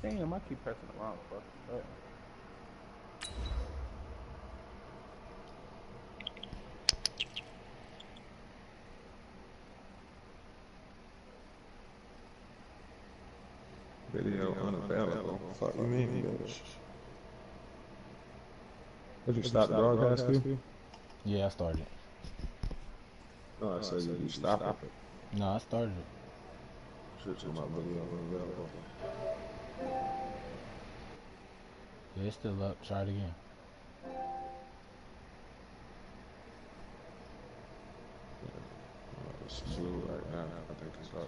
Damn, I keep pressing the wrong fucking button. Video unavailable. Fuck you mean, bitch? Did you stop the broadcast too? Yeah, I started. No, I said you stopped it. No, I started it. Should come out video unavailable. Yeah, it's still up. Try it again. It's blue right now. I think it's up.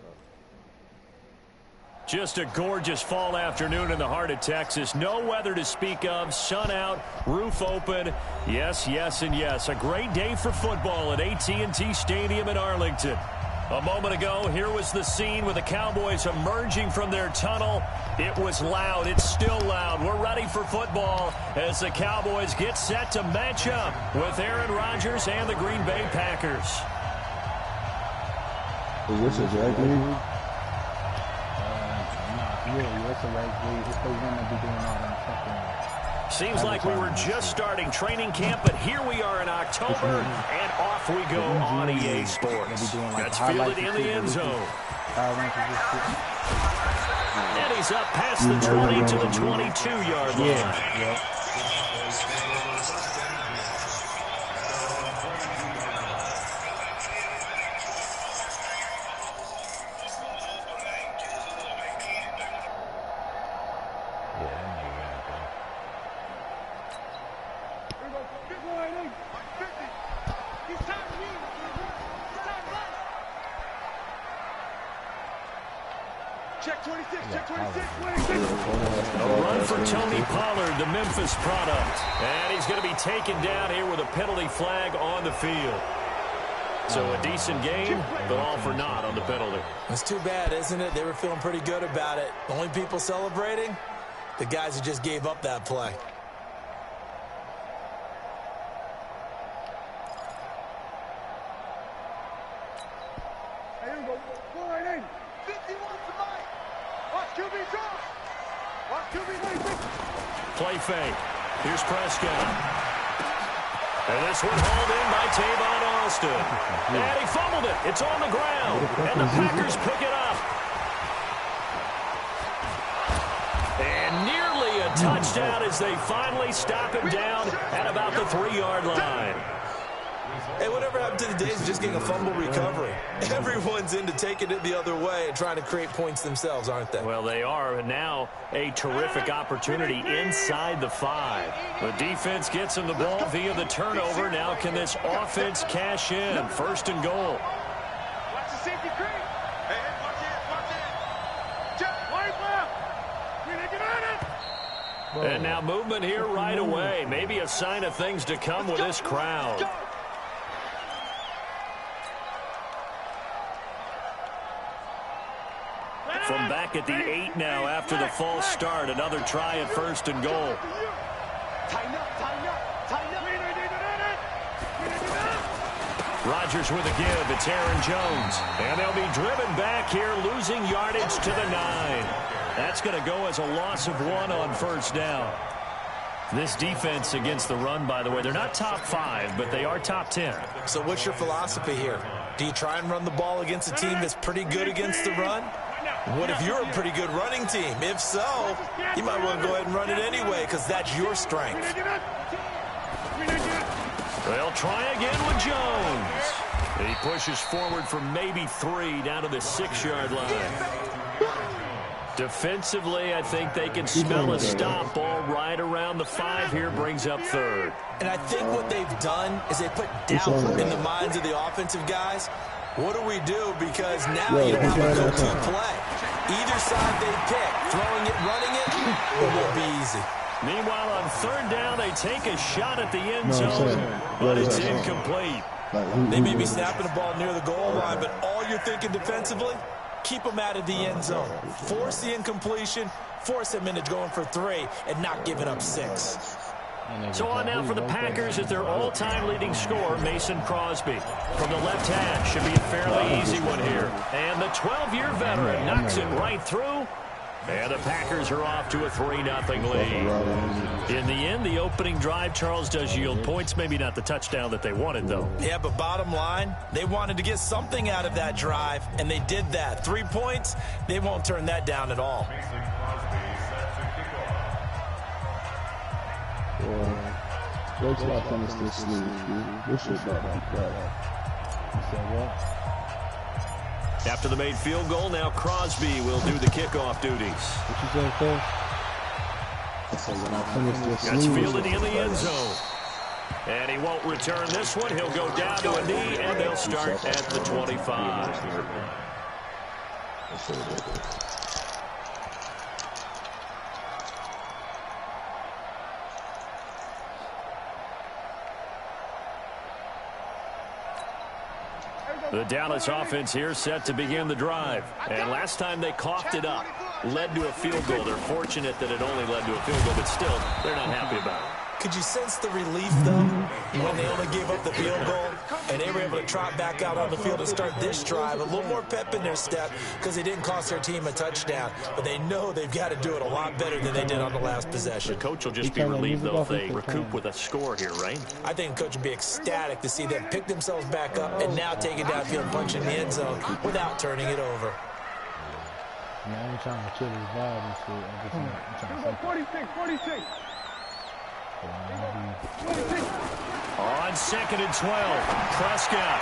Just a gorgeous fall afternoon in the heart of Texas. No weather to speak of. Sun out, roof open. Yes, yes, and yes. A great day for football at AT&T Stadium in Arlington. A moment ago, here was the scene with the Cowboys emerging from their tunnel. It was loud. It's still loud. We're ready for football as the Cowboys get set to match up with Aaron Rodgers and the Green Bay Packers. Is this a drag league? Yeah, it's a race league. It's the one that be doing all them fucking. Seems like we were just starting training camp, but here we are in October, and off we go on EA Sports. That's fielded in the end zone. And he's up past the 20 to the 22-yard line. Yeah. The Memphis product, and he's going to be taken down here with a penalty flag on the field. So a decent game, but all for naught on the penalty. It's too bad, isn't it? They were feeling pretty good about it. The only people celebrating, the guys who just gave up that play. Play fake. Here's Prescott. And this one hauled in by Tavon Austin. And he fumbled it. It's on the ground. And the Packers pick it up. And nearly a touchdown as they finally stop him down at about the 3-yard line. Hey, whatever happened to the days of just getting a fumble recovery? Everyone's into taking it the other way and trying to create points themselves, aren't they? Well, they are. And now a terrific opportunity inside the 5. The defense gets him the ball via the turnover. Now can this offense cash in? 1st and goal. Watch the safety creep. Hey, watch it. Just wide left. We didn't get on it. And now movement here right away. Maybe a sign of things to come with this crowd. From back at the 8 now after the false start. Another try at 1st and goal. Rodgers with a give. It's Aaron Jones. And they'll be driven back here, losing yardage to the 9. That's going to go as a loss of 1 on 1st down. This defense against the run, by the way, they're not top 5, but they are top 10. So what's your philosophy here? Do you try and run the ball against a team that's pretty good against the run? What if you're a pretty good running team? If so, you might want to go ahead and run it anyway because that's your strength. They'll try again with Jones. He pushes forward for maybe 3 down to the 6-yard line. Defensively, I think they can smell a stop ball right around the 5 here, brings up 3rd. And I think what they've done is they put doubt in the minds of the offensive guys. What do we do? Because now you don't have a go-to play. Either side they pick, throwing it, running it, it won't be easy. Meanwhile, on 3rd down, they take a shot at the end zone, but it's incomplete. They may be snapping the ball near the goal line, but all you're thinking defensively, keep them out of the end zone. Force the incompletion, force them into going for 3, and not giving up 6. So on now for the Packers as their all-time leading scorer, Mason Crosby. From the left hand, should be a fairly easy one here. And the 12-year veteran knocks it right through And the Packers are off to a 3-0 lead. In the end, the opening drive, Charles, does yield points. Maybe not the touchdown that they wanted, though. Yeah, but bottom line, they wanted to get something out of that drive, and they did that. 3 points, they won't turn that down at all. Looks like I'm still sleeping. This is not like that. After the made field goal, now Crosby will do the kickoff duties. What you saying, Phil? That's fielded in the end zone. And he won't return this one. He'll go down to a knee, and they'll start at the 25. The Dallas offense here set to begin the drive. And last time they coughed it up, led to a field goal. They're fortunate that it only led to a field goal, but still, they're not happy about it. Could you sense the relief, though, when they only gave up the field goal and they were able to trot back out on the field and start this drive? A little more pep in their step because they didn't cost their team a touchdown. But they know they've got to do it a lot better than they did on the last possession. The coach will just be relieved, though, if they recoup with a score here, right? I think the coach would be ecstatic to see them pick themselves back up and now take it downfield and punch in the end zone without turning it over. Yeah, I ain't trying to kill his vibe and shit. I'm trying to 46. On 2nd and 12, Prescott.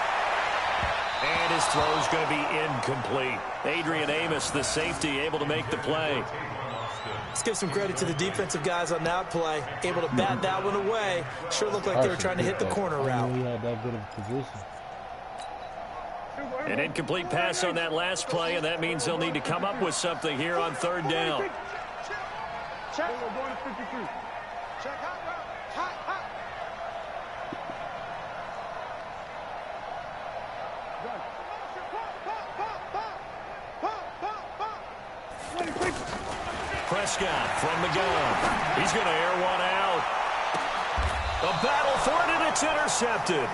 And his throw's going to be incomplete. Adrian Amos, the safety, able to make the play. Let's give some credit to the defensive guys on that play. Able to bat that one away. Sure looked like they were trying to hit the corner route. We had that good of a position. An incomplete pass on that last play, and that means they'll need to come up with something here on 3rd down. Check. We're going to 53. Check hot route. Hot. Prescott from the gun. He's going to air one out. A battle for it, and it's intercepted.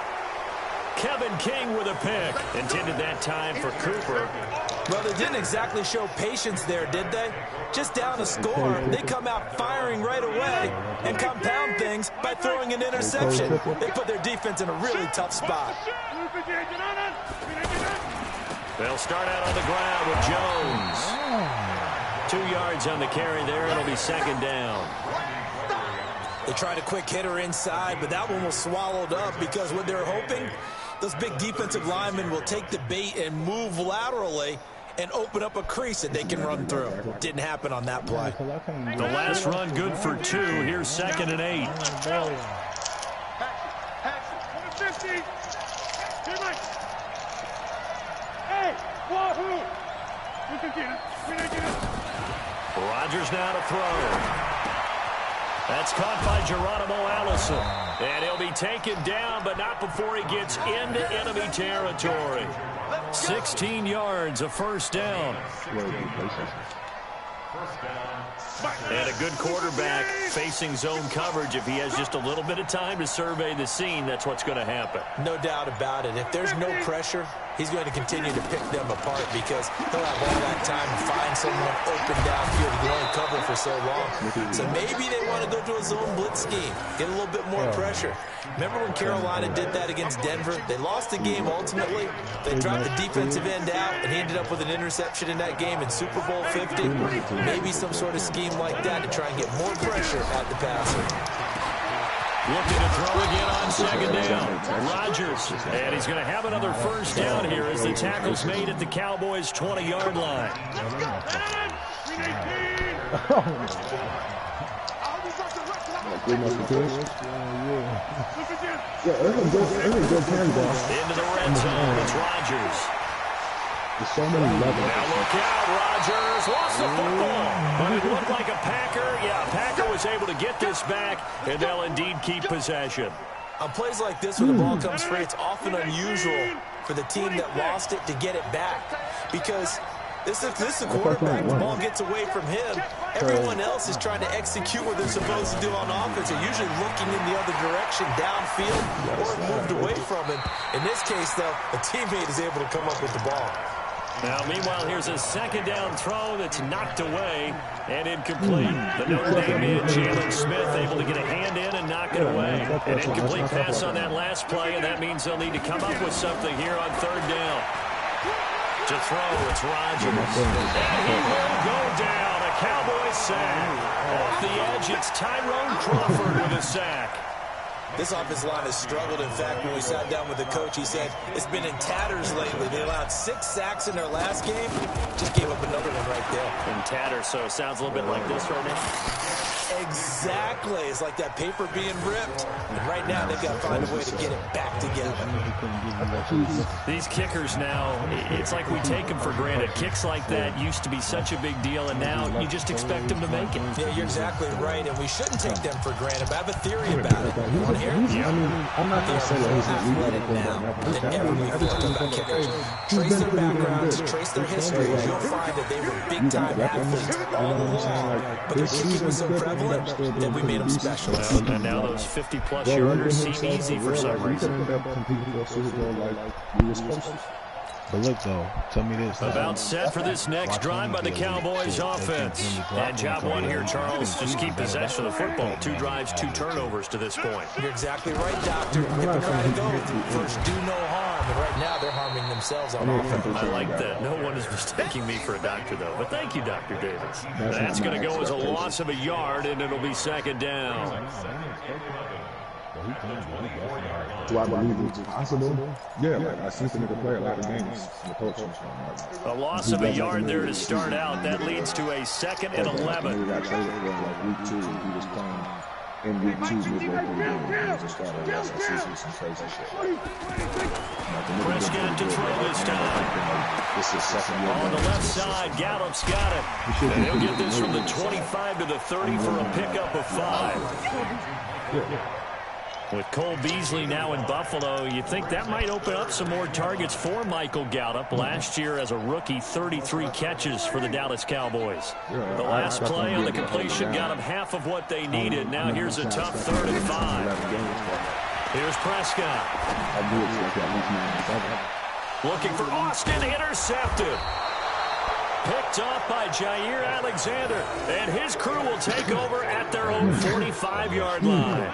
Kevin King with a pick. Intended that time for Cooper. Well, they didn't exactly show patience there, did they? Just down a score, they come out firing right away and compound things by throwing an interception. They put their defense in a really tough spot. They'll start out on the ground with Jones. 2 yards on the carry there. It'll be 2nd down. They tried a quick hitter inside, but that one was swallowed up because what they're hoping, those big defensive linemen will take the bait and move laterally and open up a crease that they can run through. Didn't happen on that play. The last run good for 2. Here's 2nd and 8. Rodgers now to throw. That's caught by Geronimo Allison. And he'll be taken down, but not before he gets into enemy territory. 16 yards, a 1st down. And a good quarterback facing zone coverage. If he has just a little bit of time to survey the scene, that's what's going to happen. No doubt about it. If there's no pressure, he's going to continue to pick them apart because he'll have all that time to find someone open downfield. He can only cover for so long. So maybe they want to go to a zone blitz scheme, get a little bit more pressure. Remember when Carolina did that against Denver? They lost the game ultimately. They dropped the defensive end out, and he ended up with an interception in that game in Super Bowl 50. Maybe some sort of scheme like that to try and get more pressure at the passer. Looking to throw again on 2nd down. Rodgers, and he's going to have another 1st down here as the tackle's made at the Cowboys' 20-yard line. Into the red zone, it's Rodgers. There's so many levels. Now look out, Rodgers lost the football. But it looked like a Packer. Yeah, a Packer was able to get this back, and they'll indeed keep possession. On plays like this where the ball comes free, it's often unusual for the team that lost it to get it back. Because this is a quarterback. The ball gets away from him. Everyone else is trying to execute what they're supposed to do on offense. They're usually looking in the other direction, downfield, or moved away from him. In this case, though, a teammate is able to come up with the ball. Now, meanwhile, here's a second down throw that's knocked away and incomplete. The Notre Dame man, Jalen Smith, able to get a hand in and knock it away. An incomplete pass on that last play, and that means they'll need to come up with something here on third down. To throw, it's Rodgers. And he will go down. A Cowboy sack. Off the edge, it's Tyrone Crawford with a sack. This offensive line has struggled. In fact, when we sat down with the coach, he said it's been in tatters lately. They allowed 6 sacks in their last game. Just gave up another one right there. In tatters, so it sounds a little bit like this right now. Exactly. It's like that paper being ripped. And right now, they've got to find a way to get it back together. These kickers now, it's like we take them for granted. Kicks like that used to be such a big deal, and now you just expect them to make it. Yeah, you're exactly right, and we shouldn't take them for granted. But I have a theory about it. You want to hear it? I mean, I'm not going to say that he's athletic now than ever before about kickers. Trace their backgrounds, trace their histories. You'll find that they were big-time athletes all along. But their kicking was so prevalent that we made them special. Well, and now those 50-plus yarders seem easy for some reason. But look, though, tell me this. About set for this next drive by the Cowboys offense. And job one here, Charles, just keep possession of the football. 2 drives, 2 turnovers to this point. You're exactly right, Doctor. If we're trying to go first, do no harm. And right now, they're harming themselves on offense. I like that. No one is mistaking me for a doctor, though. But thank you, Dr. Davis. That's going to go as a loss of a yard, and it'll be second down. Do I believe it's possible? Yeah, like I see some nigga play a lot of games. A loss of a yard there to start out. That leads to a 2nd and 11. He got traded for like week 2. He was playing in week 2 midway through the game. He was a starter. That's some crazy shit. Prescott to throw this time. This is second year. On the left side, Gallup's got it. And he'll get this from the 25 to the 30 for a pickup of 5. With Cole Beasley now in Buffalo, you think that might open up some more targets for Michael Gallup. Last year as a rookie, 33 catches for the Dallas Cowboys. The last play on the completion got them half of what they needed. Now here's a tough 3rd and 5. Here's Prescott. Looking for Austin, intercepted. Picked up by Jair Alexander. And his crew will take over at their own 45-yard line.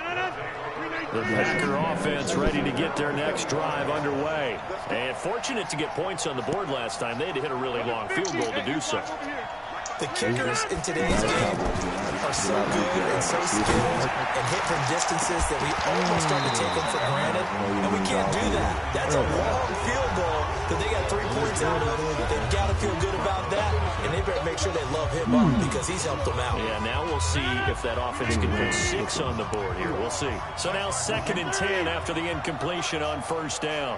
The Packer offense ready to get their next drive underway. And fortunate to get points on the board last time. They had to hit a really long field goal to do so. The kickers in today's game are so good and so skilled and hit from distances that we almost start to take them for granted. And we can't do that. That's a long field goal that they got 3 points out of. They've got to feel good about that. And they better make sure they love him up because he's helped them out. Yeah, now we'll see if that offense can put 6 on the board here. We'll see. So now 2nd and 10 after the incompletion on 1st down.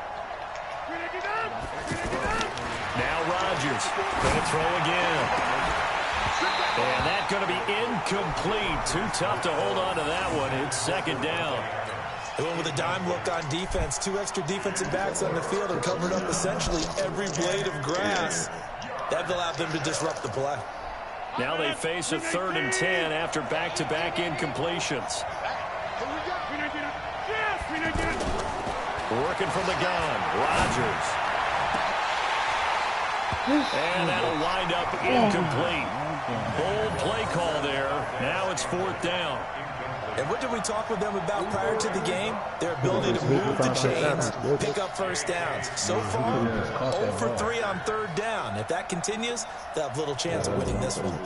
Now Rodgers going to throw again. And that's going to be incomplete. Too tough to hold on to that one. It's 2nd down. They went with a dime look on defense. 2 extra defensive backs on the field and covered up essentially every blade of grass. That allowed them to disrupt the play. Now they face a 3rd and 10 after back-to-back incompletions. Working from the gun, Rodgers. And that'll wind up incomplete. Bold play call there. Now it's 4th down. And what did we talk with them about prior to the game? Their ability to move the chains, pick up first downs. So far, 0 for 3 on 3rd down. If that continues, they'll have little chance of winning this one.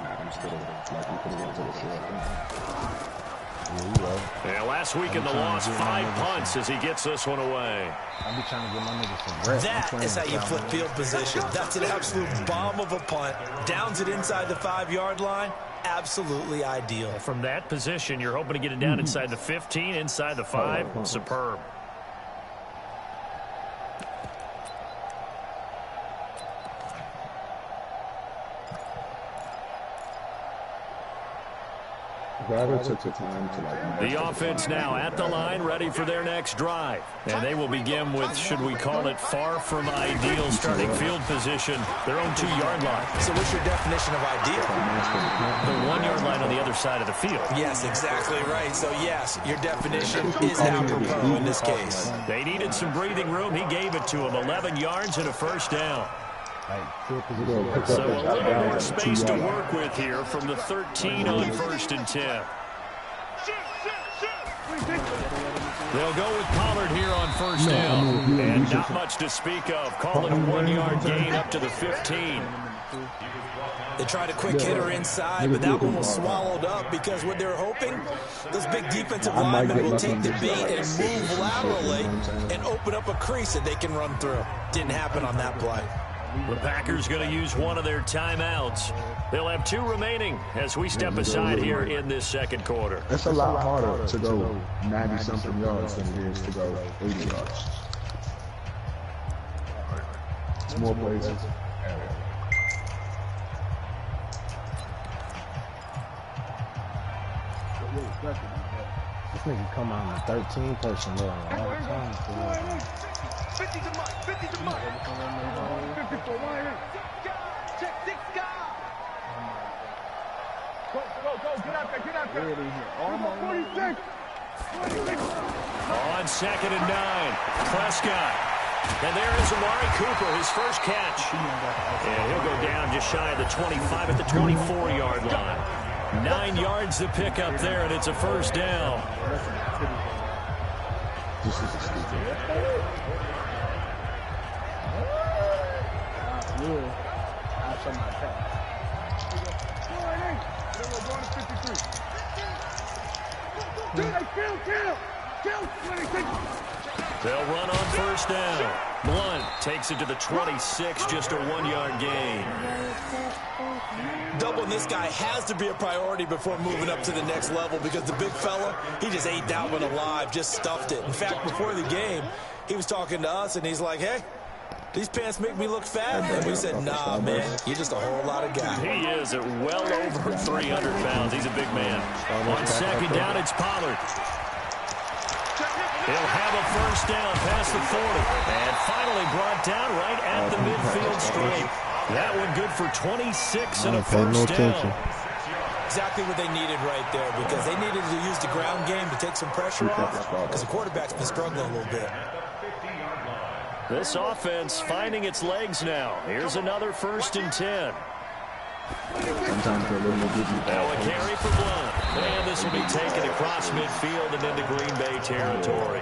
Yeah, last week in the loss, 5 punts as he gets this one away. I'll be trying to get my niggas some rest. That is how you flip field position. That's an absolute bomb of a punt. Downs it inside the 5-yard line. Absolutely ideal. From that position, you're hoping to get it down inside the 15, inside the 5. Superb. The offense now at the line, ready for their next drive. And they will begin with, should we call it, far from ideal starting field position, their own 2-yard line. So what's your definition of ideal? The 1-yard line on the other side of the field. Yes, exactly right. So yes, your definition is apropos in this case. They needed some breathing room. He gave it to them. 11 yards and a 1st down. So a little more space to work with here from the 13 on 1st and 10. They'll go with Pollard here on 1st down. And not much to speak of. Call it a 1-yard gain up to the 15. They tried a quick hitter inside, but that one was swallowed up because what they're hoping, those big defensive linemen will take the bait and move laterally and open up a crease that they can run through. Didn't happen on that play. The Packers going to use one of their timeouts. They'll have 2 remaining as we step aside here in this second quarter. It's a lot harder to go 90-something yards than it is to go 80 yards. It's more places. This nigga come out in the 13 person line all the time. 50 to Mike, 50 to Mike. 54, check 6 guys. Go, get out there. Really here. Almost 46. On 2nd and 9, Prescott. And there is Amari Cooper, his first catch. And he'll go down just shy of the 25 at the 24-yard line. 9 yards to pick up there, and it's a 1st down. This is stupid. They'll run on 1st down. Blunt takes it to the 26, just a 1-yard gain. Doubling this guy has to be a priority before moving up to the next level because the big fella, he just ate that one alive, just stuffed it. In fact, before the game, he was talking to us, and he's like, hey, these pants make me look fat. And we said, nah, man, you're just a whole lot of guy. He is at well over 300 pounds. He's a big man. On 2nd down, it's Pollard. He'll have a 1st down past the 40. And finally brought down right at the midfield stripe. That one good for 26 and a 1st down. Exactly what they needed right there because they needed to use the ground game to take some pressure off because the quarterback's been struggling a little bit. This offense finding its legs now. Here's another 1st and 10. Now a carry for Blunt. And this will be taken across midfield and into Green Bay territory.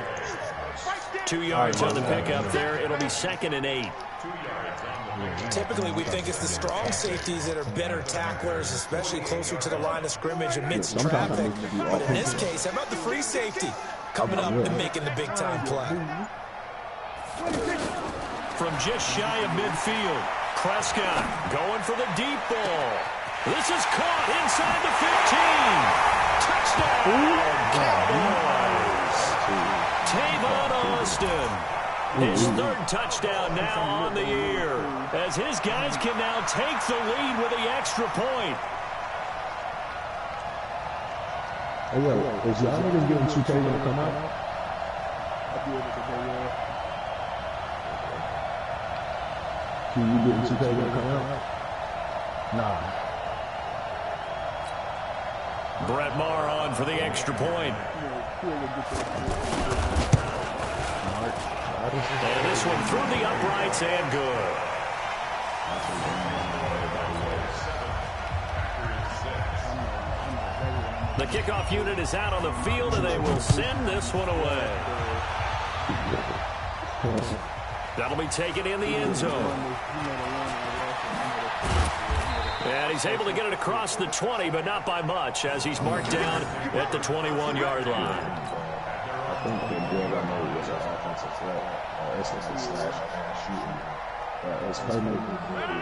2 yards on the pickup there. It'll be 2nd and 8. Typically, we think it's the strong safeties that are better tacklers, especially closer to the line of scrimmage amidst traffic. But in this case, how about the free safety coming up and making the big-time play? From just shy of midfield, Prescott going for the deep ball. This is caught inside the 15. Touchdown, Cowboys. Tavon Austin. His 3rd touchdown now on the year, as his guys can now take the lead with the extra point. Hey, yo, is y'all niggas getting 2K when it come out? Can you get 2K when it come out? Nah. Brett Maher on for the extra point. And this one through the uprights and good. The kickoff unit is out on the field, and they will send this one away. That'll be taken in the end zone. And he's able to get it across the 20, but not by much, as he's marked down at the 21-yard line. I think the good I know was an offensive threat. It's slash shooting.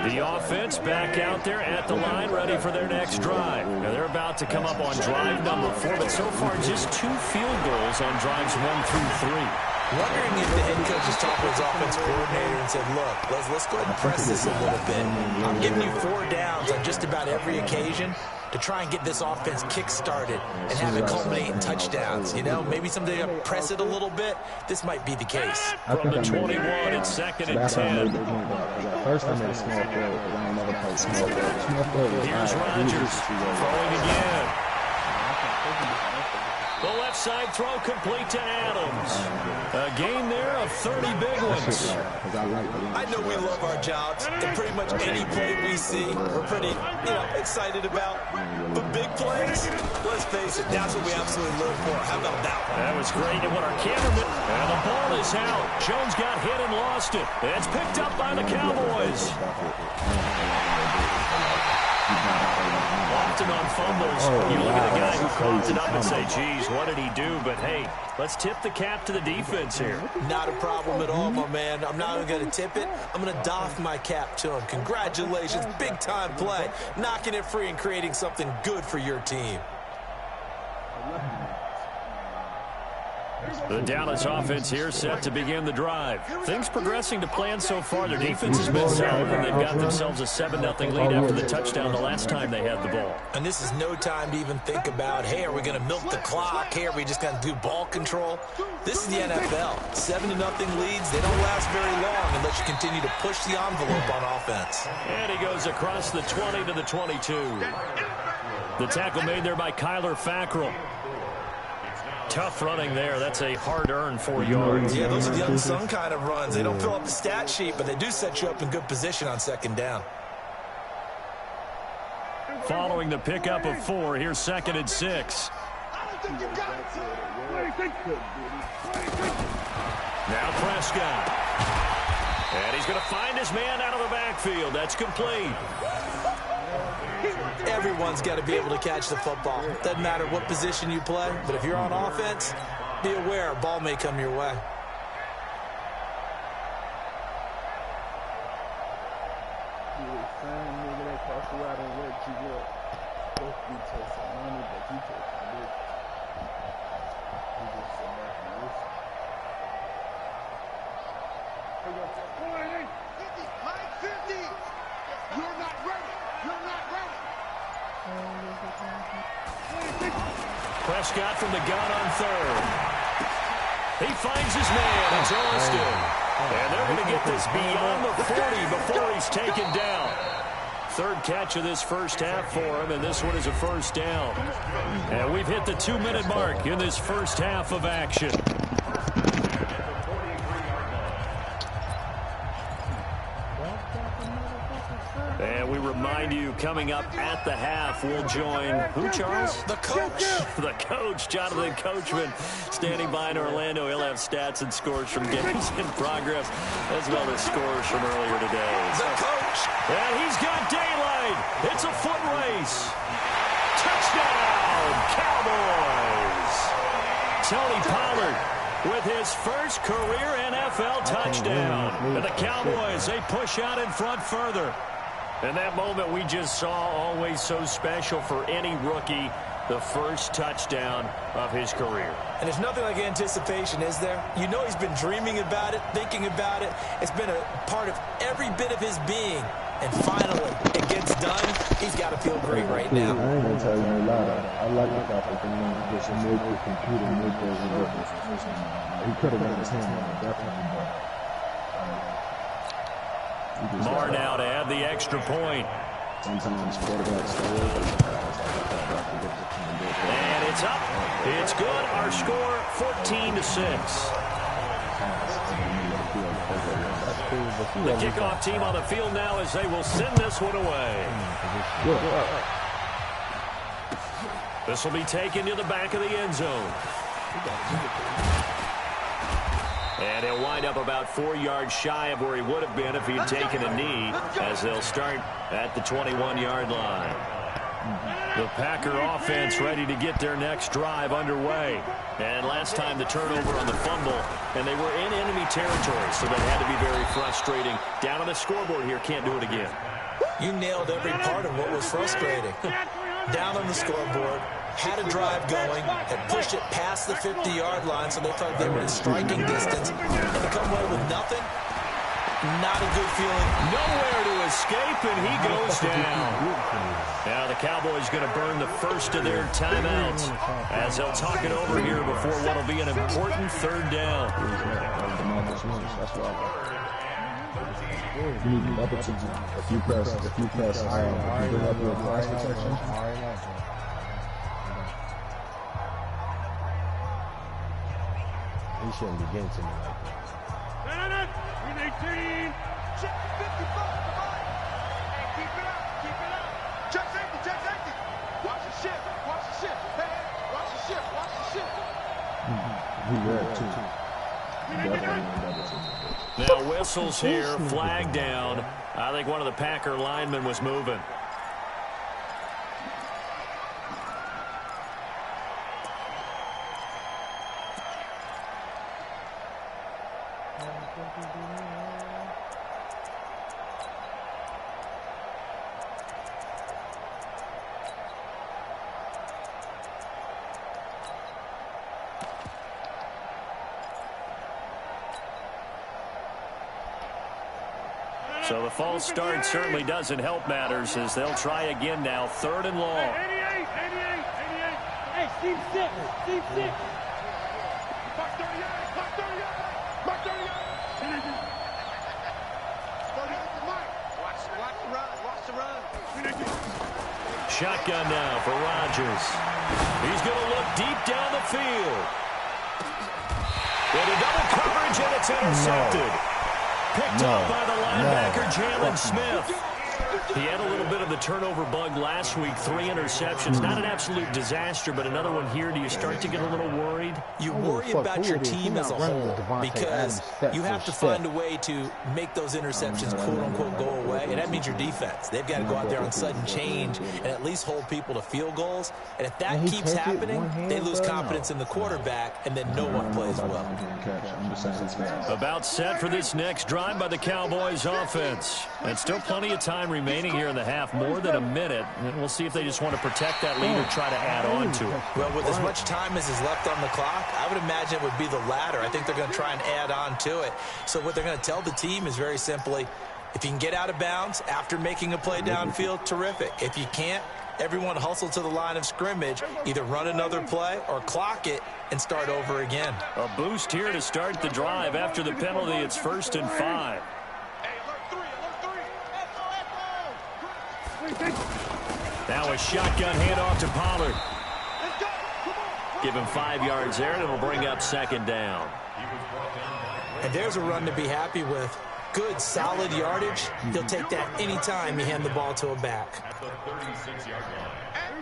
The offense back out there at the line, ready for their next drive. Now they're about to come up on drive number 4, but so far just 2 field goals on drives 1 through 3. Wondering if the head coach has talked to his offensive coordinator and said, look, let's go ahead and press this a little bit. I'm giving you 4 downs on just about every occasion to try and get this offense kick-started and have it culminate in touchdowns. You know, maybe someday you press it a little bit. This might be the case. From the 21, it's 2nd and 10. First I made a small throw, but I never played small throw. Here's Rodgers throwing again. The left side throw complete to Adams. A gain there of 30 big ones. I know we love our jobs, and pretty much any play we see, we're pretty, excited about. But big plays, let's face it, that's what we absolutely live for. How about that one? That was great. And what our cameraman, and the ball is out. Jones got hit and lost it. It's picked up by the Cowboys. Often on fumbles, you look at the guy who calls it up and say, geez, what did he do? But, hey, let's tip the cap to the defense here. Not a problem at all, my man. I'm not even going to tip it. I'm going to doff my cap to him. Congratulations, big-time play. Knocking it free and creating something good for your team. The Dallas offense here set to begin the drive. Things progressing to plan so far. Their defense has been solid, and they've got themselves a 7-0 lead after the touchdown the last time they had the ball. And this is no time to even think about, hey, are we going to milk the clock? Hey, are we just going to do ball control? This is the NFL. 7-0 leads, they don't last very long unless you continue to push the envelope on offense. And he goes across the 20 to the 22. The tackle made there by Kyler Fackrell. Tough running there. That's a hard-earned 4 yards. Yeah, those are the unsung kind of runs. They don't fill up the stat sheet, but they do set you up in good position on second down. Following the pickup of 4, here's 2nd and 6. Now Prescott. And he's going to find his man out of the backfield. That's complete. Everyone's got to be able to catch the football. Doesn't matter what position you play, but if you're on offense, be aware a ball may come your way. Prescott from the gun on 3rd. He finds his man. It's Austin. And they're going to get this beyond the 40 before he's taken down. 3rd catch of this first half for him, and this one is a first down. And we've hit the 2-minute mark in this first half of action. And we remind you, coming up at the half, we'll join, who, Charles? The coach. The coach, Jonathan Coachman, standing by in Orlando. He'll have stats and scores from games in progress, as well as scores from earlier today. The coach. And he's got daylight. It's a foot race. Touchdown, Cowboys. Tony Pollard with his first career NFL touchdown. And the Cowboys, they push out in front further. And that moment we just saw, always so special for any rookie, the first touchdown of his career. And there's nothing like anticipation, is there? You know he's been dreaming about it, thinking about it. It's been a part of every bit of his being. And finally, it gets done. He's got to feel great right now. I ain't gonna tell you no lie. I like the fact that they want to get some more good computer, more good workers. He could have got his hand on it, definitely. Marr now to add the extra point. Sometimes quarterbacks and it's up. It's good. Our score, 14-6. The kickoff team on the field now as they will send this one away. This will be taken to the back of the end zone. And he'll wind up about 4 yards shy of where he would have been if he had taken a knee, as they'll start at the 21-yard line. The Packer offense ready to get their next drive underway. And last time the turnover on the fumble, and they were in enemy territory, so that had to be very frustrating. Down on the scoreboard here, can't do it again. You nailed every part of what was frustrating. Down on the scoreboard, had a drive going, had pushed it past the 50-yard line, so they thought they were in striking distance. And to come away with nothing, not a good feeling. Nowhere to escape, and he goes down. Now the Cowboys going to burn the first of their timeouts as they'll talk it over here before what will be an important 3rd down. You need to double check if you press bring up your pass protection. He shouldn't be getting to me like that. Win 18. Check 55. Hey, keep it up. Keep it up. Check safety. Check safety. Watch the shift. Watch the shift. Hey, watch the shift. Watch the shift. He read too. Now whistles here, flag down. I think one of the Packer linemen was moving. So the false start certainly doesn't help matters as they'll try again now. 3rd and long. 88. Hey, Steve 6. Steve 6. Mark 38. Mark 38. Mark 38. Watch the run. Watch the run. Shotgun now for Rodgers. He's going to look deep down the field. With a double coverage, and it's intercepted. Picked up by the linebacker, Jalen Smith. He had a little bit of the turnover bug last week, 3 interceptions. Not an absolute disaster, but another one here. Do you start to get a little worried? You worry about your team as a whole because you have to find a way to make those interceptions quote-unquote go away, and that means your defense. They've got to go out there on sudden change and at least hold people to field goals. And if that keeps happening, they lose confidence in the quarterback, and then no one plays well. About set for this next drive by the Cowboys offense. And still plenty of time remaining here in the half, more than a minute. And we'll see if they just want to protect that lead or try to add on to it. Well, with as much time as is left on the clock, I would imagine it would be the latter. I think they're going to try and add on to it. So what they're going to tell the team is very simply, if you can get out of bounds after making a play downfield, terrific. If you can't, everyone hustle to the line of scrimmage, either run another play or clock it and start over again. A boost here to start the drive. After the penalty, it's 1st and 5. Now a shotgun handoff to Pollard. Give him 5 yards there, and it'll bring up 2nd down. And there's a run to be happy with. Good, solid yardage. He'll take that anytime you hand the ball to a back.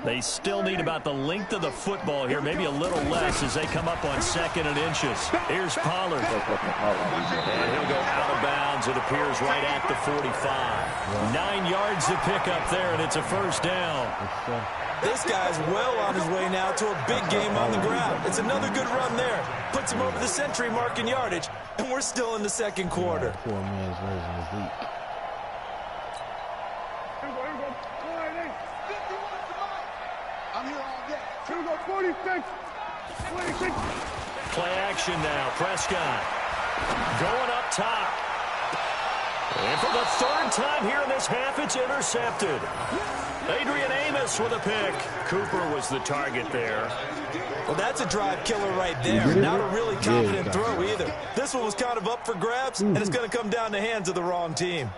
They still need about the length of the football here, maybe a little less as they come up on 2nd and inches. Here's Pollard. And he'll go out of bounds, it appears, right at the 45. 9 yards to pick up there, and it's a 1st down. This guy's well on his way now to a big game on the ground. It's another good run there. Puts him over the century mark in yardage, and we're still in the 2nd quarter. Poor man's version is weak. I'm here all day. Here we go, 46. 26. Play action now. Prescott going up top. And for the 3rd time here in this half, it's intercepted. Adrian Amos with a pick. Cooper was the target there. Well, that's a drive killer right there. Not a really confident throw either. This one was kind of up for grabs, and it's going to come down the hands of the wrong team.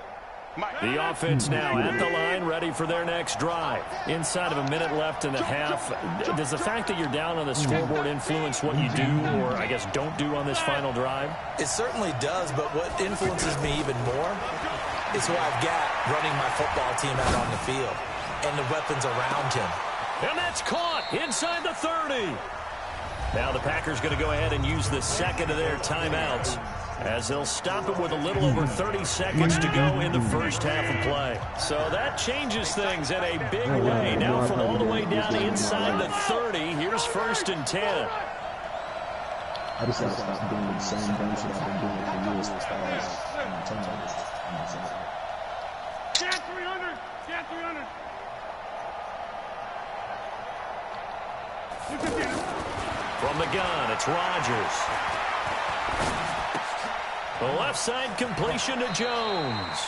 The offense now at the line, ready for their next drive. Inside of a minute left in the half, does the fact that you're down on the scoreboard influence what you do or, I guess, don't do on this final drive? It certainly does, but what influences me even more is who I've got running my football team out on the field and the weapons around him. And that's caught inside the 30. Now the Packers going to go ahead and use the 2nd of their timeouts, as they'll stop it with a little over 30 seconds to go in the 1st half of play. So that changes things in a big way. Now from all the way down inside the 30, here's 1st and 10. I just got to stop doing the same things that I've been doing for years as far as turnovers. Get 300. Get 300. From the gun, it's Rodgers. The left side completion to Jones.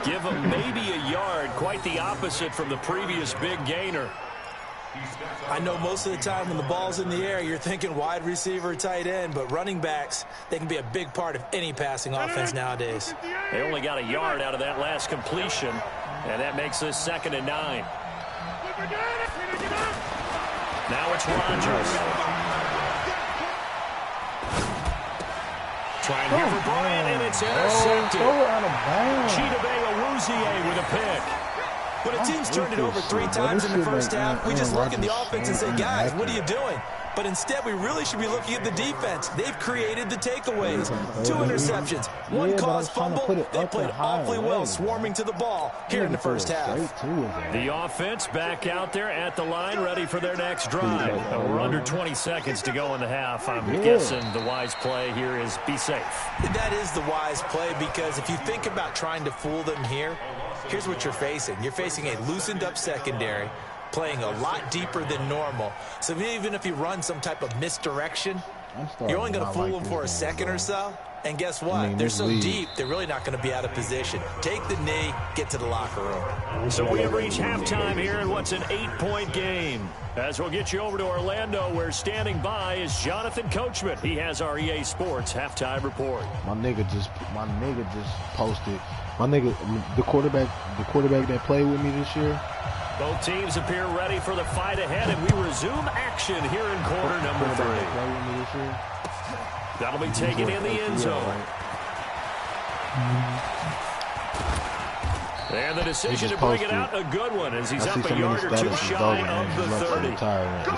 Give him maybe a yard, quite the opposite from the previous big gainer. I know most of the time when the ball's in the air, you're thinking wide receiver, tight end, but running backs, they can be a big part of any passing offense nowadays. They only got a yard out of that last completion, and that makes this 2nd and 9. Now it's Rodgers. Trying here for Bryant, and it's intercepted. Throw it out of bounds. Chidobe with a pick. When a team's turned it over 3 times in the first half, we just look at the offense and say, guys, what are you doing? But instead, we really should be looking at the defense. They've created the takeaways. 2 interceptions, 1 caused fumble. They played awfully well swarming to the ball here in the first half. The offense back out there at the line, ready for their next drive. We're under 20 seconds to go in the half. I'm guessing the wise play here is be safe. That is the wise play, because if you think about trying to fool them here, here's what you're facing. You're facing a loosened up secondary, playing a lot deeper than normal. So even if you run some type of misdirection, you're only going to fool them for a second or so. And guess what? They're so deep, they're really not going to be out of position. Take the knee, get to the locker room. So we have reached halftime here in what's an 8-point game. As we'll get you over to Orlando, where standing by is Jonathan Coachman. He has our EA Sports halftime report. My nigga just posted. My nigga, the quarterback that played with me this year. Both teams appear ready for the fight ahead, and we resume action here in quarter number 3. That'll be taken in the end zone. And the decision to bring it out, a good one, as he's up a yard or 2 shy of the 30. If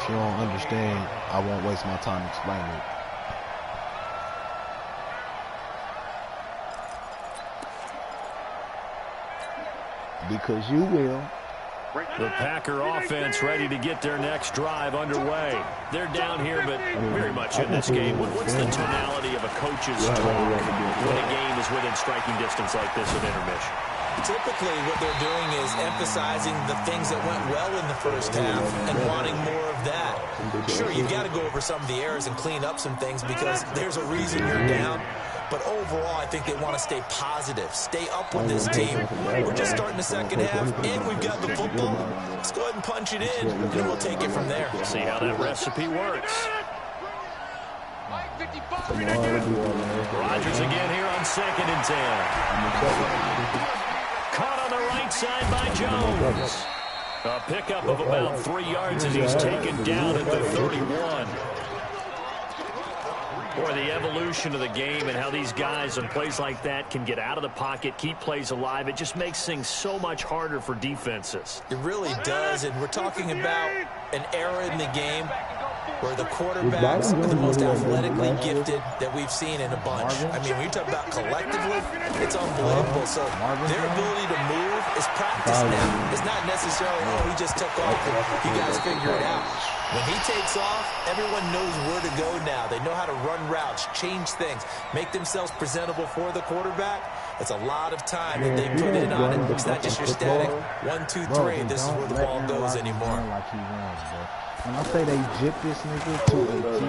you don't understand, I won't waste my time explaining it. Because you will. The Packer offense ready to get their next drive underway. They're down here, but very much in this game. What's the tonality of a coach's talk when a game is within striking distance like this at intermission? Typically, what they're doing is emphasizing the things that went well in the first half and wanting more of that. Sure, you've got to go over some of the errors and clean up some things because there's a reason you're down. But overall, I think they want to stay positive, stay up with this team. We're just starting the second half, and we've got the football. Let's go ahead and punch it in, and we'll take it from there. See how that recipe works. Rodgers again here on 2nd and 10. Caught on the right side by Jones. A pickup of about 3 yards as he's taken down at the 31. Boy, the evolution of the game and how these guys on plays like that can get out of the pocket, keep plays alive, it just makes things so much harder for defenses. It really does, and we're talking about an era in the game where the quarterbacks are the most athletically gifted that we've seen in a bunch. I mean, when you talk about collectively, it's unbelievable. So their ability to move is practice now. It's not necessarily, oh, he just took off and you guys figure it out. When he takes off, everyone knows where to go now. They know how to run routes, change things, make themselves presentable for the quarterback. It's a lot of time that they put in on it. It's not just your static 1, 2, 3. This is where the ball goes anymore. When I say they jipped this nigga to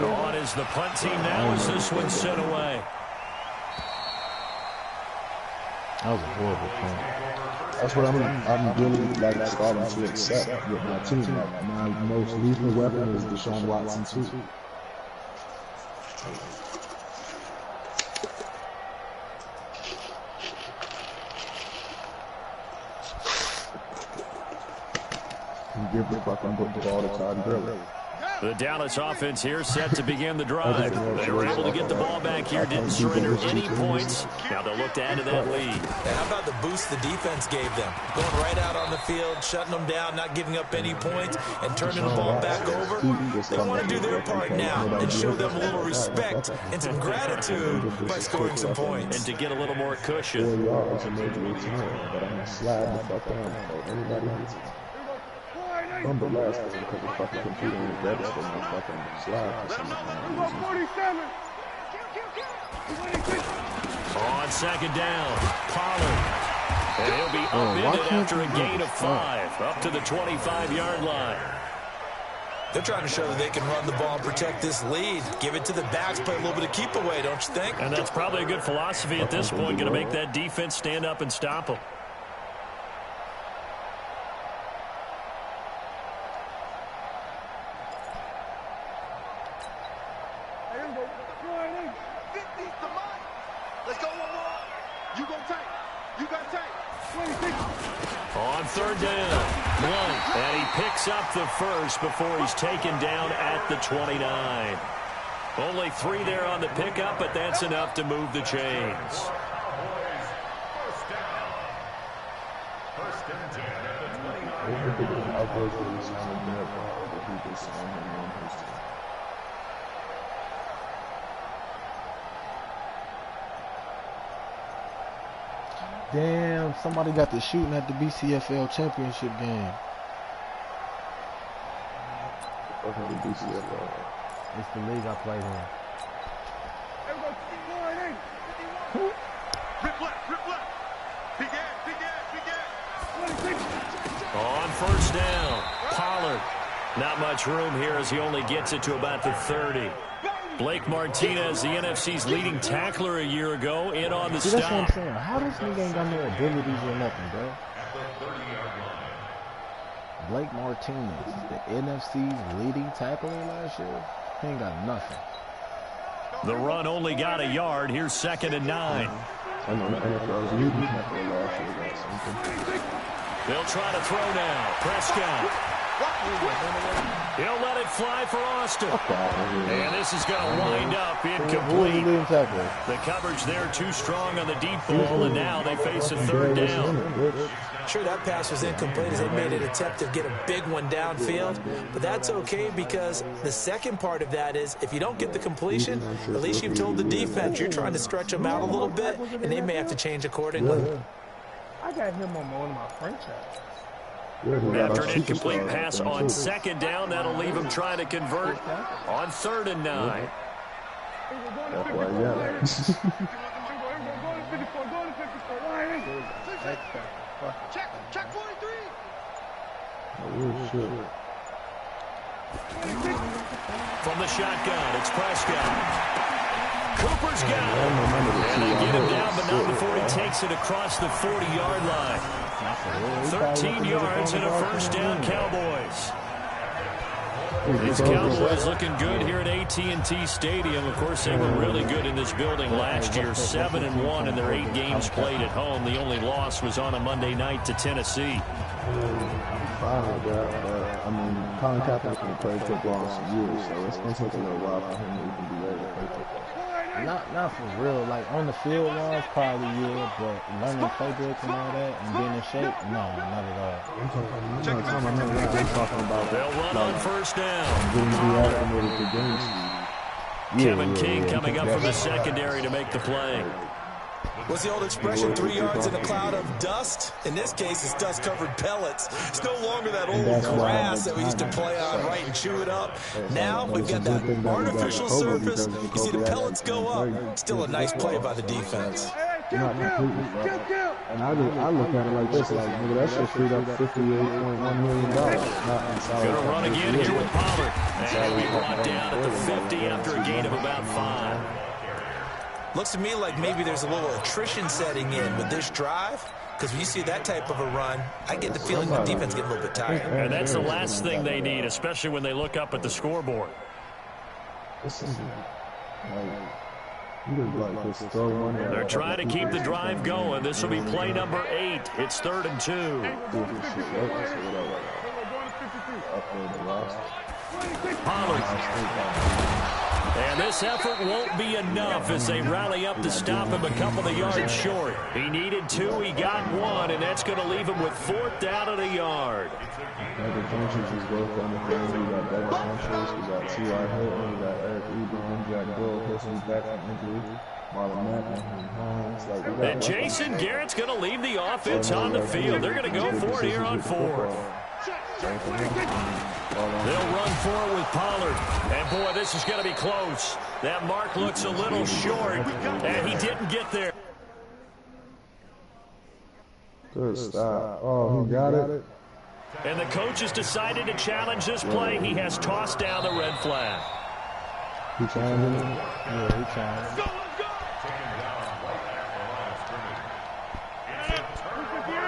a on is the punt team now as this one's sent away. That was a horrible punt. That's what I'm really starting to accept with my team. Like, my most lethal weapon is Deshaun Watson too. Give the fucking ball to Todd Gurley. The Dallas offense here set to begin the drive. They were able to get the ball back here, didn't surrender any points. Now they'll look to add to that lead. And how about the boost the defense gave them? Going right out on the field, shutting them down, not giving up any points, and turning the ball back over. They want to do their part now and show them a little respect and some gratitude by scoring some points. And to get a little more cushion. 4 yards a major return, but I'm going to slide the fuck down for anybody else. I'm the last because the fucking computer is registered and I fucking slide for some reason. On 2nd down, Pollard. And he'll be upended after a gain of 5, up to the 25-yard line. They're trying to show that they can run the ball and protect this lead. Give it to the backs, play a little bit of keep away, don't you think? And that's probably a good philosophy at this point, going to make that defense stand up and stop them. On 3rd down, Blunt, and he picks up the first before he's taken down at the 29. Only 3 there on the pickup, but that's enough to move the chains. Damn, somebody got the shooting at the BCFL championship game. It's the league I played in. On first down, Pollard. Not much room here as he only gets it to about the 30. Blake Martinez, the NFC's leading tackler a year ago, in on the stop. That's what I'm saying. How this nigga ain't got no abilities or nothing, bro? Blake Martinez, the NFC's leading tackler last year, he ain't got nothing. The run only got a yard. Here's 2nd and 9. They'll try to throw now. Prescott. He'll let it fly for Austin. And this is going to wind up incomplete. The coverage there too strong on the deep ball, and now they face a 3rd down. Sure, that pass was incomplete as they made an attempt to get a big one downfield, but that's okay because the second part of that is if you don't get the completion, at least you've told the defense you're trying to stretch them out a little bit, and they may have to change accordingly. I got him on one of my franchise. After an incomplete pass on 2nd down, that'll leave him trying to convert on 3rd and 9. Check 43. From the shotgun, it's Prescott. Cooper's got it. And they get him down, but not before he takes it across the 40-yard line. 13 yards and a first down, Cowboys. These Cowboys looking good here at AT&T Stadium. Of course, they were really good in this building last year. 7-1 in their 8 games played at home. The only loss was on a Monday night to Tennessee. I mean, Colin Kaepernick can play football in some years, so it's going to take a little while for him to even be ready to play football. Not for real. Like, on the field wise, probably, yeah, but learning the playbook and all that and being in shape, no, not at all. I'm talking about they'll run on first down. Kevin King coming up from the secondary to make the play. What's the old expression, 3 yards in a cloud of dust? In this case, it's dust-covered pellets. It's no longer that old grass that we used to play on, right, and chew it up. Now we've got that artificial surface. You see the pellets go up. Still a nice play by the defense. And I look at it like this, like, nigga, that shit freed up $58.1 million. Gonna run again here with Pollard. And he'll be brought down at the 50 after a gain of about 5. Looks to me like maybe there's a little attrition setting in with this drive, because when you see that type of a run, I get the feeling the defense get a little bit tired. And that's the last thing they need, especially when they look up at the scoreboard. They're trying to keep the drive going. This will be play number 8. It's 3rd and 2. Pollard. And this effort won't be enough as they rally up to stop him a couple of yards short. He needed 2, he got 1, and that's going to leave him with 4th down and a yard. We got T.Y. Hilton, we got Eric Ebron, we got Bill Wilson back from injury. And Jason Garrett's going to leave the offense on the field. They're going to go for it here on 4th. They'll run for it with Pollard. And, boy, this is going to be close. That mark looks a little short, and he didn't get there. Good stop. Oh, he got it. And the coach has decided to challenge this play. He has tossed down the red flag. He challenging it? Yeah, he challenged.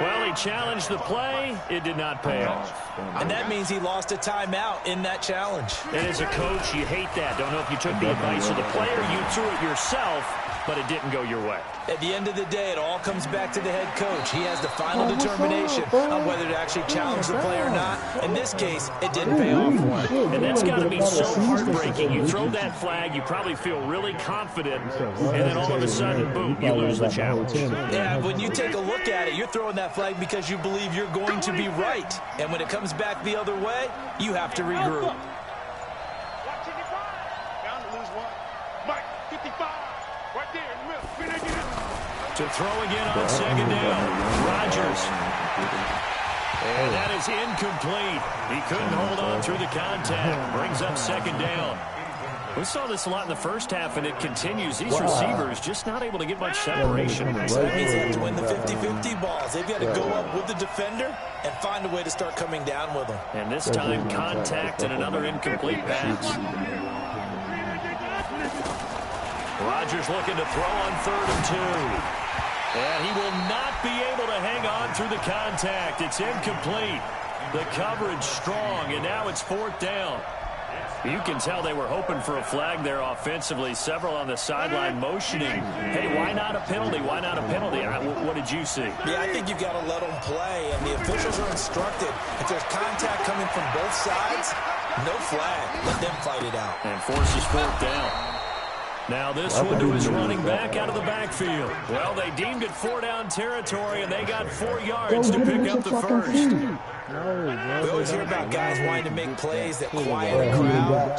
Well, he challenged the play. It did not pay off. And that means he lost a timeout in that challenge. And as a coach, you hate that. Don't know if you took the advice of the player. You threw it yourself. but it didn't go your way. At the end of the day, it all comes back to the head coach. He has the final determination on whether to actually challenge the play or not. In this case, it didn't pay off for him. And that's got to be so heartbreaking. You throw that flag, you probably feel really confident, and then all of a sudden, boom, you lose the challenge. Yeah, when you take a look at it, you're throwing that flag because you believe you're going to be right. And when it comes back the other way, you have to regroup. To throw again on second down, Rodgers. And that is incomplete. He couldn't hold on through the contact. Brings up second down. We saw this a lot in the first half, and it continues. These receivers just not able to get much separation. So that means they have to win the 50-50 balls. They've got to go up with the defender and find a way to start coming down with them. And this time, contact and another incomplete pass. Rodgers looking to throw on 3rd and 2. And he will not be able to hang on through the contact. It's incomplete. The coverage strong, and now it's 4th down. You can tell they were hoping for a flag there offensively. Several on the sideline motioning, hey, why not a penalty? Why not a penalty? What did you see? Yeah, I think you've got to let them play, and the officials are instructed. If there's contact coming from both sides, no flag. Let them fight it out. And forces 4th down. Now this one to his running back out of the backfield. Well, they deemed it 4-down territory, and they got 4 yards to pick up the first. We always hear about guys wanting to make plays that quiet a crowd.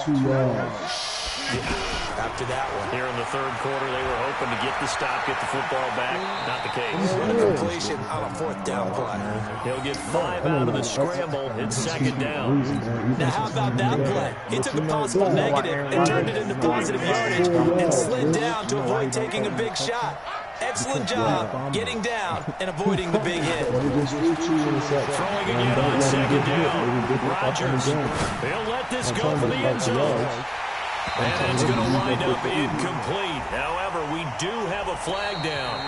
After that one. Here in the 3rd quarter, they were hoping to get the stop, get the football back. Not the case. What a completion on a 4th down play. He'll get 5 out of the scramble. It's 2nd down. Now, how about that play? He took a possible negative and turned it into positive yardage and slid down to avoid taking a big shot. Excellent job getting down and avoiding the big hit. Throwing again on 2nd down. Rodgers. He'll let this go for the end zone. And it's going to wind up incomplete. However, we do have a flag down.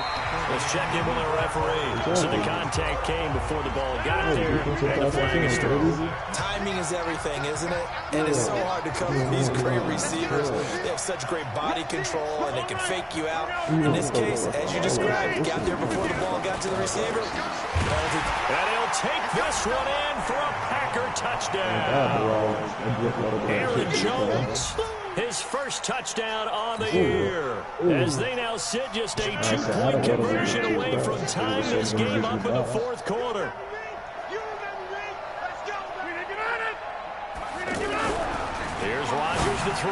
Let's check in with our referee. So the contact came before the ball got there, and the flag is thrown. Timing is everything, isn't it? And it's so hard to cover these great receivers. They have such great body control, and they can fake you out. In this case, as you described, he got there before the ball got to the receiver. And he'll take this one in for a Packer touchdown. Aaron Jones. His first touchdown on the year, as they now sit just a 2-point conversion away from tying this game up in the 4th quarter. Here's Rodgers to throw,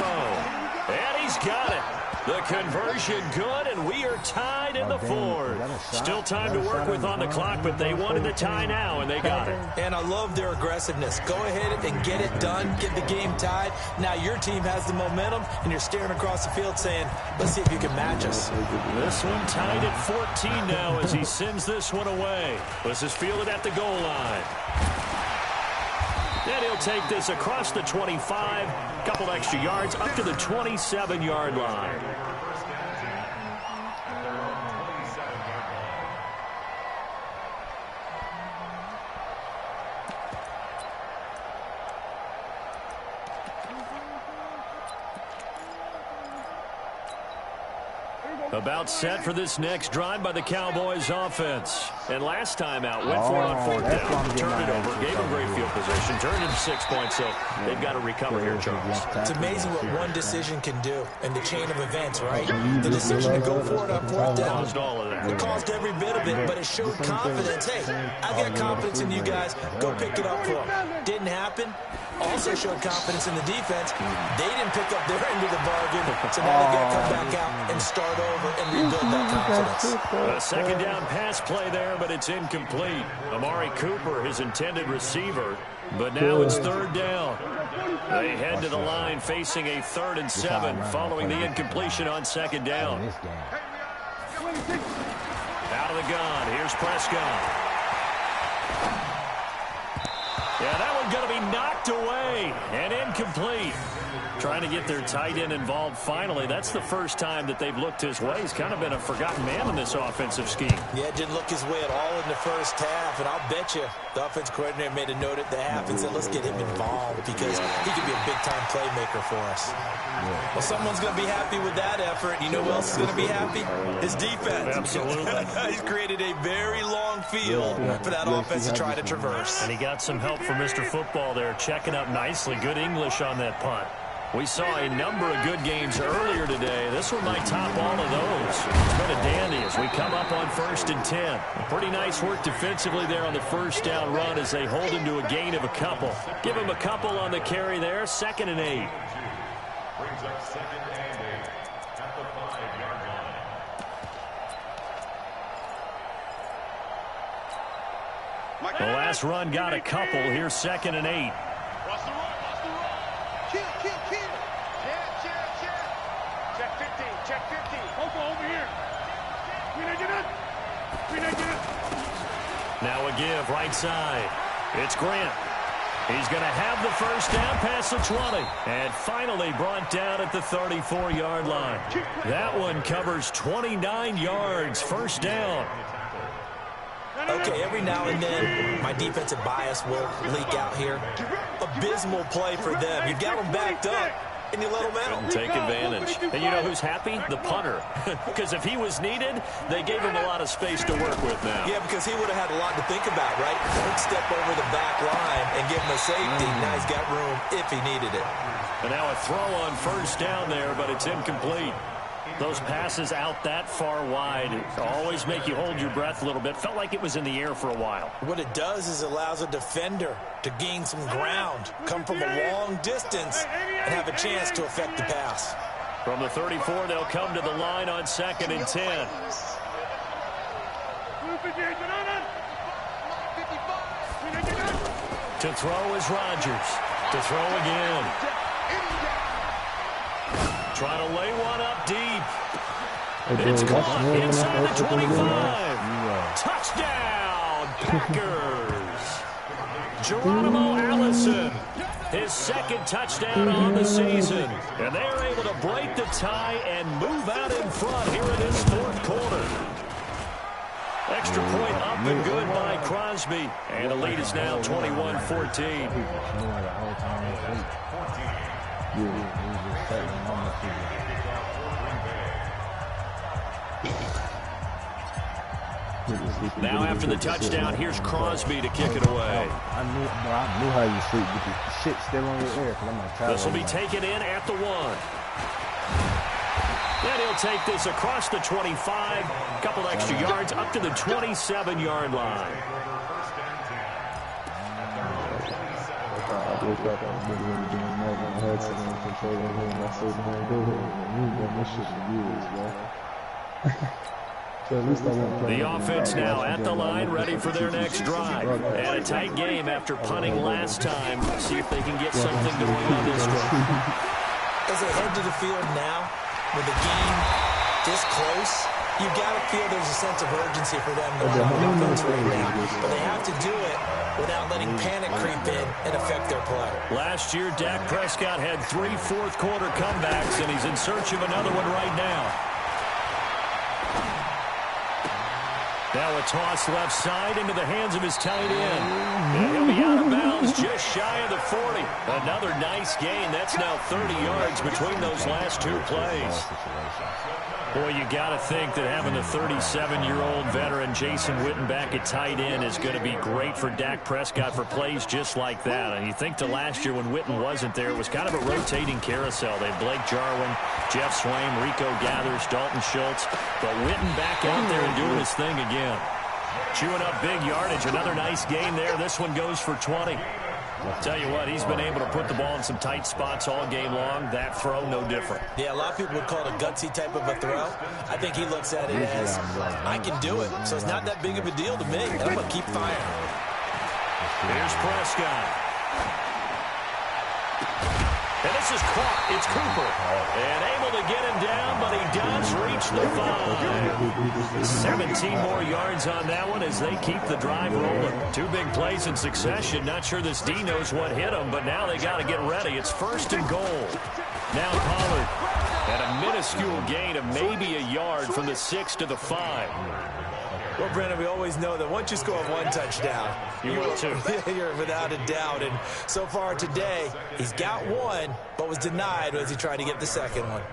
and he's got it. The conversion good, and we are tied in the 4th. Still time to work with on the clock, but they wanted the tie now, and they got it. And I love their aggressiveness. Go ahead and get it done, get the game tied. Now your team has the momentum, and you're staring across the field saying, let's see if you can match us. This one tied at 14 now as he sends this one away. This is fielded at the goal line. And he'll take this across the 25, couple extra yards, up to the 27-yard line. About set for this next drive by the Cowboys offense. And last time out, went for it on 4th down. Turned it over, gave them great field position, turned it 6 points, so they've got to recover here, Charles. It's amazing what one decision can do in the chain of events, right? The decision to go for it on 4th down. Caused all of that. It caused every bit of it, but it showed confidence. Hey, I've got confidence in you guys. Go pick it up for them. Didn't happen. Also showed confidence in the defense. They didn't pick up their end of the bargain, so now they've got to come back out and start over and rebuild that confidence. A 2nd down pass play there, but it's incomplete. Amari Cooper, his intended receiver, but now it's 3rd down. They head to the line facing a 3rd and 7 following the incompletion on 2nd down. Out of the gun, here's Prescott. Yeah, that one's going to be knocked away and incomplete. Trying to get their tight end involved finally. That's the first time that they've looked his way. He's kind of been a forgotten man in this offensive scheme. Yeah, didn't look his way at all in the first half, and I'll bet you the offense coordinator made a note at the half and said, let's get him involved because he could be a big-time playmaker for us. Well, someone's going to be happy with that effort. You know who else is going to be happy? His defense. Absolutely. He's created a very long field for that offense to try to traverse. And he got some help from Mr. Football there, checking up nicely. Good English on that punt. We saw a number of good games earlier today. This one might top all of those. It's been a dandy as we come up on 1st and 10. Pretty nice work defensively there on the first down run as they hold him to a gain of a couple. Give him a couple on the carry there. 2nd and 8. Brings up 2nd and 8 at the 5-yard line. The last run got a couple. Here's 2nd and 8. Watch the run. Kill. Check 15. Over here. Now a give right side. It's Grant. He's going to have the first down past the 20. And finally brought down at the 34-yard line. That one covers 29 yards. First down. Okay, every now and then, my defensive bias will leak out here. Abysmal play for them. You've got them backed up, and you let them out. Couldn't take advantage. And you know who's happy? The punter. Because if he was needed, they gave him a lot of space to work with now. Yeah, because he would have had a lot to think about, right? Quick step over the back line and give him a safety. Now he's got room if he needed it. And now a throw on first down there, but it's incomplete. Those passes out that far wide always make you hold your breath a little bit. Felt like it was in the air for a while. What it does is it allows a defender to gain some ground, come from a long distance, and have a chance to affect the pass. From the 34, they'll come to the line on 2nd and 10. To throw is Rodgers. To throw again. Trying to lay one up deep. It's caught inside the 25. Touchdown, Packers. Geronimo Allison, his 2nd touchdown on the season. And they're able to break the tie and move out in front here in this 4th quarter. Extra point up and good by Crosby. And the lead is now 21-14. Now after the touchdown, here's Crosby to kick it away. I knew how you sleep with the shit still on your ear. This will be taken in at the 1. Then he'll take this across the 25, a couple extra yards up to the 27-yard line. I woke up, I was literally doing that, and I had someone controlling him, and I said, man, go ahead, man, we've done this shit for years, bro. So at least I won't play. The offense now at the line, ready for their next drive. And a tight game after punting last time. See if they can get something going on this one. As they head to the field now, with the game this close, you've got to feel there's a sense of urgency for them to run the offense right now. But they have to do it without letting panic creep in and affect their play. Last year, Dak Prescott had 3 fourth-quarter comebacks, and he's in search of another one right now. Now a toss left side into the hands of his tight end. And he'll be out of bounds just shy of the 40. Another nice gain. That's now 30 yards between those last 2 plays. Boy, you got to think that having the 37-year-old veteran Jason Witten back at tight end is going to be great for Dak Prescott for plays just like that. And you think to last year when Witten wasn't there, it was kind of a rotating carousel. They had Blake Jarwin, Jeff Swaim, Rico Gathers, Dalton Schultz. But Witten back out there and doing his thing again. Chewing up big yardage. Another nice game there. This one goes for 20. I'll tell you what, he's been able to put the ball in some tight spots all game long. That throw, no different. Yeah, a lot of people would call it a gutsy type of a throw. I think he looks at it as, I can do it, so it's not that big of a deal to me, and I'm going to keep firing. Here's Prescott. And this is caught. It's Cooper. And able to get him down, but he does reach the 5. 17 more yards on that one as they keep the drive rolling. 2 big plays in succession. Not sure this D knows what hit him, but now they got to get ready. It's 1st and goal. Now Pollard at a minuscule gain of maybe a yard from the 6 to the 5. Well, Brandon, we always know that once you score 1 touchdown, you will too. You're without a doubt. And so far today, he's got 1, but was denied as he tried to get the second one.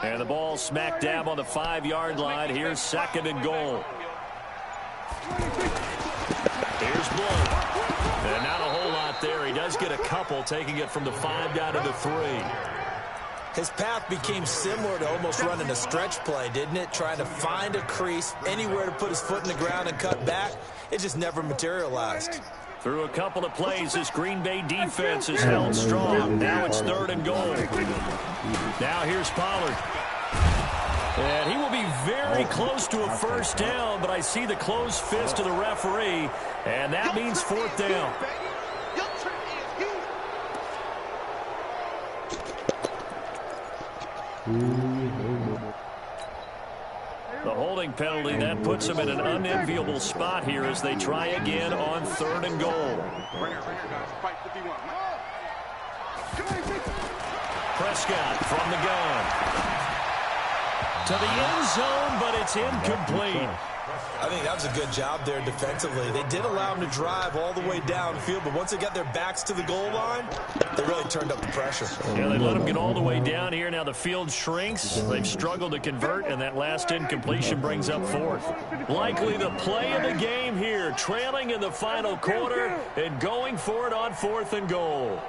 And the ball smack dab on the 5-yard line. Here's 2nd and goal. Here's Blunt. And not a whole lot there. He does get a couple, taking it from the 5 down to the 3. His path became similar to almost running a stretch play, didn't it? Trying to find a crease, anywhere to put his foot in the ground and cut back. It just never materialized. Through a couple of plays, this Green Bay defense is held strong. Now it's 3rd and goal. Now here's Pollard. And he will be very close to a first down, but I see the closed fist of the referee, and that means 4th down. The holding penalty, that puts him in an unenviable spot here as they try again on 3rd and goal. Prescott from the gun. To the end zone, but it's incomplete. I think that was a good job there defensively. They did allow him to drive all the way downfield, but once they got their backs to the goal line, they really turned up the pressure. Yeah, they let him get all the way down here. Now the field shrinks. They've struggled to convert, and that last incompletion brings up 4th. Likely the play of the game here, trailing in the final quarter and going for it on 4th and goal.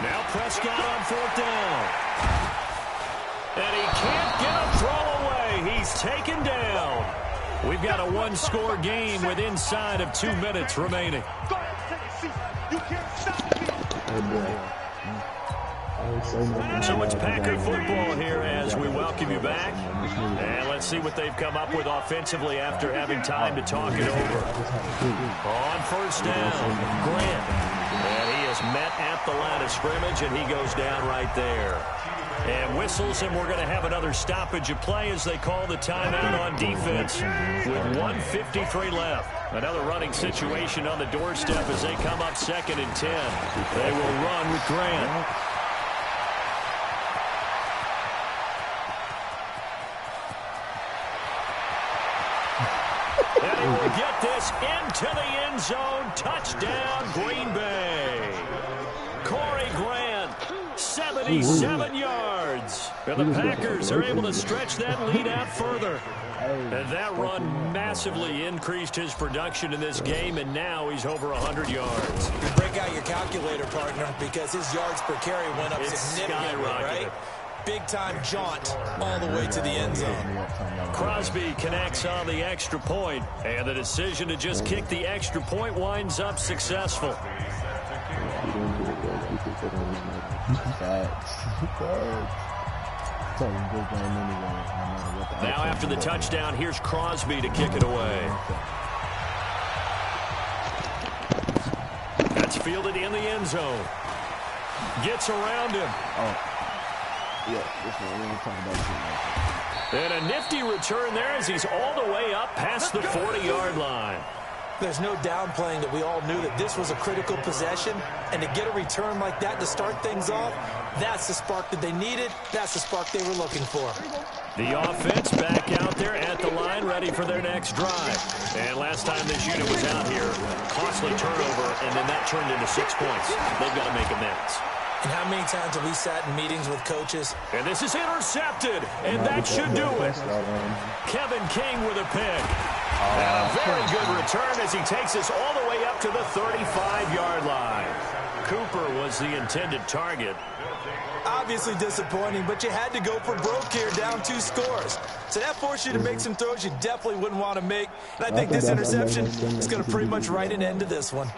Now Prescott on 4th down. And he can't get a throw away. He's taken down. We've got a 1-score game with inside of 2 minutes remaining. So it's Packer football here as we welcome you back. And let's see what they've come up with offensively after having time to talk it over. On 1st down, Grant. And he is met at the line of scrimmage, and he goes down right there. And whistles, and we're going to have another stoppage of play as they call the timeout on defense with 1:53 left. Another running situation on the doorstep as they come up 2nd and 10. They will run with Grant. And he will get this into the end zone. Touchdown, Green Bay. Corey Grant, 77 yards. And the Packers are able to stretch that lead out further. And that run massively increased his production in this game, and now he's over 100 yards. You break out your calculator, partner, because his yards per carry went up significantly, right? Big-time jaunt all the way to the end zone. Crosby connects on the extra point, and the decision to just kick the extra point winds up successful. Now after the touchdown, here's Crosby to kick it away. That's fielded in the end zone. Gets around him. And a nifty return there as he's all the way up past the 40-yard line. There's no downplaying that we all knew that this was a critical possession, and to get a return like that to start things off, that's the spark that they needed. That's the spark they were looking for. The offense back out there at the line, ready for their next drive. And last time this unit was out here, costly turnover, and then that turned into 6 points. They've got to make amends. And how many times have we sat in meetings with coaches? And this is intercepted, and that should do it. Kevin King with a pick. And a very good return as he takes us all the way up to the 35-yard line. Cooper was the intended target. Obviously disappointing, but you had to go for broke here, down 2 scores. So that forced you to make some throws you definitely wouldn't want to make. And I think this interception is going to pretty much write an end to this one.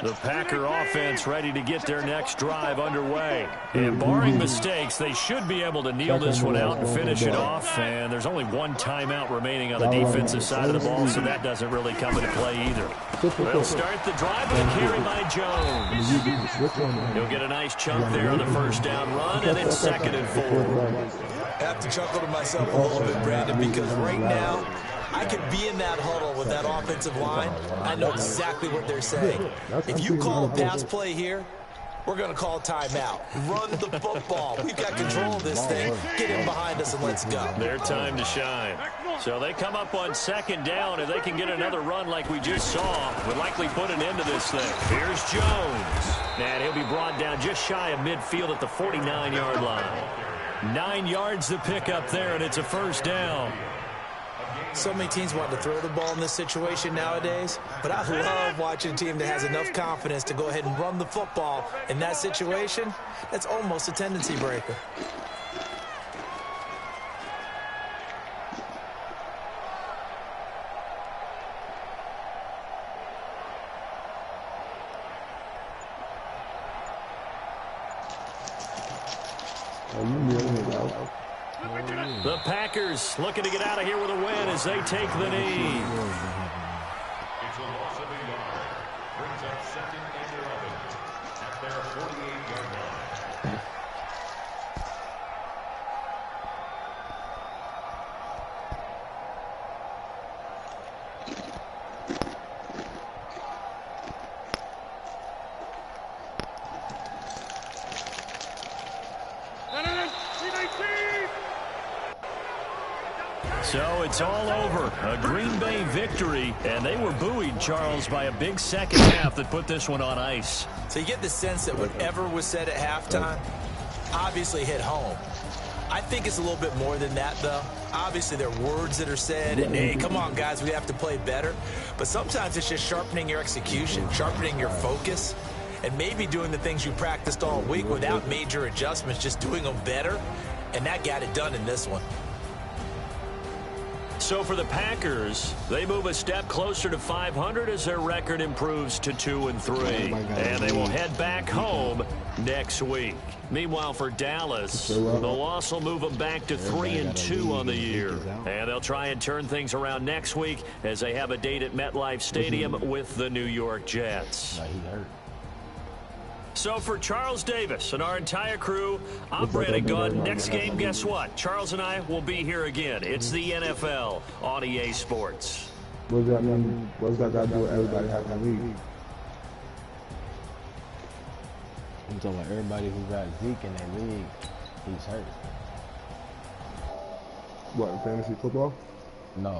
The Packer offense ready to get their next drive underway. And barring mistakes, they should be able to kneel this one out and finish it off. And there's only one timeout remaining on the defensive side of the ball, so that doesn't really come into play either. They'll start the drive with a carry by Jones. He'll get a nice chunk there on the first down run, and it's 2nd and 4. I have to chuckle to myself a little bit, Brandon, because right now, I could be in that huddle with that offensive line. I know exactly what they're saying. If you call a pass play here, we're going to call timeout. Run the football. We've got control of this thing. Get in behind us and let's go. Their time to shine. So they come up on 2nd down. If they can get another run like we just saw, would likely put an end to this thing. Here's Jones. And he'll be brought down just shy of midfield at the 49-yard line. 9 yards to pick up there, and it's a 1st down. So many teams want to throw the ball in this situation nowadays, but I love watching a team that has enough confidence to go ahead and run the football in that situation. That's almost a tendency breaker. The Packers looking to get out of here with a win as they take the knee. It's a loss of a yard. Brings up 2nd and 11 at their 48-yard line. So it's all over. A Green Bay victory, and they were buoyed, Charles, by a big second half that put this one on ice. So you get the sense that whatever was said at halftime obviously hit home. I think it's a little bit more than that, though. Obviously, there are words that are said, and, hey, come on, guys, we have to play better. But sometimes it's just sharpening your execution, sharpening your focus, and maybe doing the things you practiced all week without major adjustments, just doing them better, and that got it done in this one. So for the Packers, they move a step closer to 500 as their record improves to 2-3. And they will head back home next week. Meanwhile, for Dallas, the loss will move them back to 3-2 on the year. And they'll try and turn things around next week as they have a date at MetLife Stadium with the New York Jets. So for Charles Davis and our entire crew, I'm Brandon Gunn. Next game, guess what? Charles and I will be here again. It's the NFL on EA Sports. What does that mean? What does that got to do with everybody having a league? I'm talking about everybody who got Zeke in their league. He's hurt. What, in fantasy football? No.